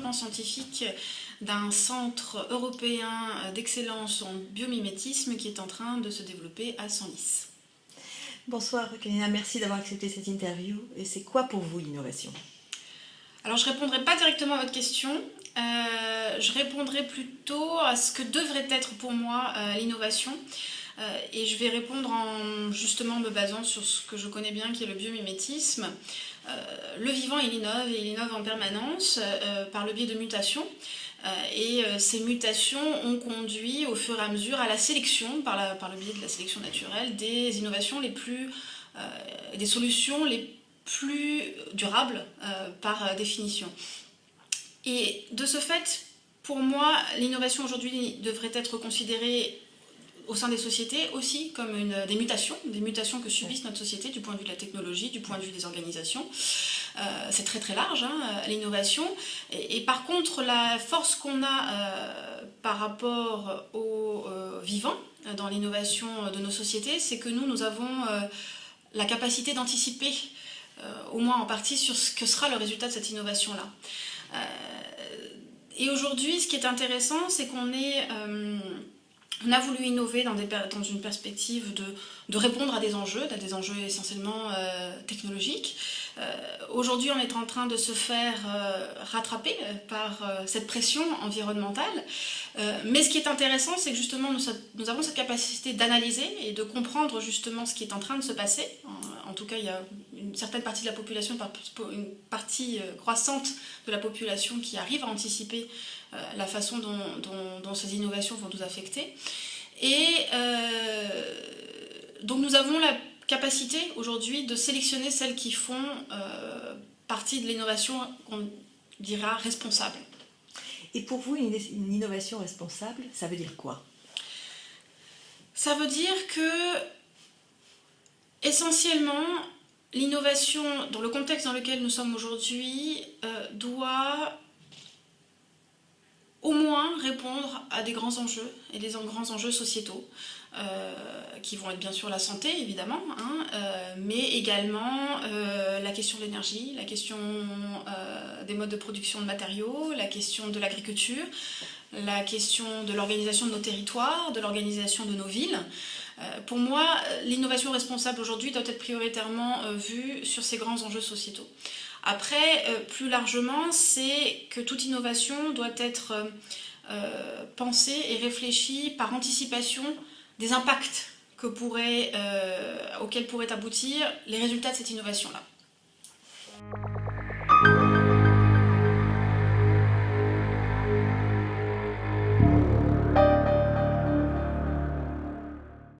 développement scientifique d'un centre européen d'excellence en biomimétisme qui est en train de se développer à Senlis. Bonsoir Kalina, merci d'avoir accepté cette interview. Et c'est quoi pour vous l'innovation? Alors je ne répondrai pas directement à votre question, je répondrai plutôt à ce que devrait être pour moi l'innovation. Et je vais répondre en justement me basant sur ce que je connais bien qui est le biomimétisme. Le vivant il innove en permanence par le biais de mutations. Et ces mutations ont conduit au fur et à mesure à la sélection, par le biais de la sélection naturelle, des innovations des solutions les plus durables par définition. Et de ce fait, pour moi, l'innovation aujourd'hui devrait être considérée au sein des sociétés aussi comme des mutations que subissent notre société du point de vue de la technologie, du point de vue des organisations. C'est très très large, l'innovation. Et par contre, la force qu'on a par rapport aux vivants dans l'innovation de nos sociétés, c'est que nous avons la capacité d'anticiper, au moins en partie, sur ce que sera le résultat de cette innovation-là. Et aujourd'hui, ce qui est intéressant, c'est on a voulu innover dans une perspective de répondre à des enjeux essentiellement technologiques. Aujourd'hui, on est en train de se faire rattraper par cette pression environnementale. Mais ce qui est intéressant, c'est que justement, nous avons cette capacité d'analyser et de comprendre justement ce qui est en train de se passer. En tout cas, il y a une certaine partie de la population, une partie croissante de la population qui arrive à anticiper la façon dont ces innovations vont nous affecter. Et donc nous avons la capacité aujourd'hui de sélectionner celles qui font partie de l'innovation qu'on dira responsable. Et pour vous, une innovation responsable, ça veut dire quoi? Ça veut dire que, essentiellement, l'innovation, dans le contexte dans lequel nous sommes aujourd'hui, doit au moins répondre à des grands enjeux et des grands enjeux sociétaux qui vont être bien sûr la santé évidemment, mais également la question de l'énergie, la question des modes de production de matériaux, la question de l'agriculture, la question de l'organisation de nos territoires, de l'organisation de nos villes. Pour moi, l'innovation responsable aujourd'hui doit être prioritairement vue sur ces grands enjeux sociétaux. Après, plus largement, c'est que toute innovation doit être pensée et réfléchie par anticipation des impacts auxquels pourraient aboutir les résultats de cette innovation-là.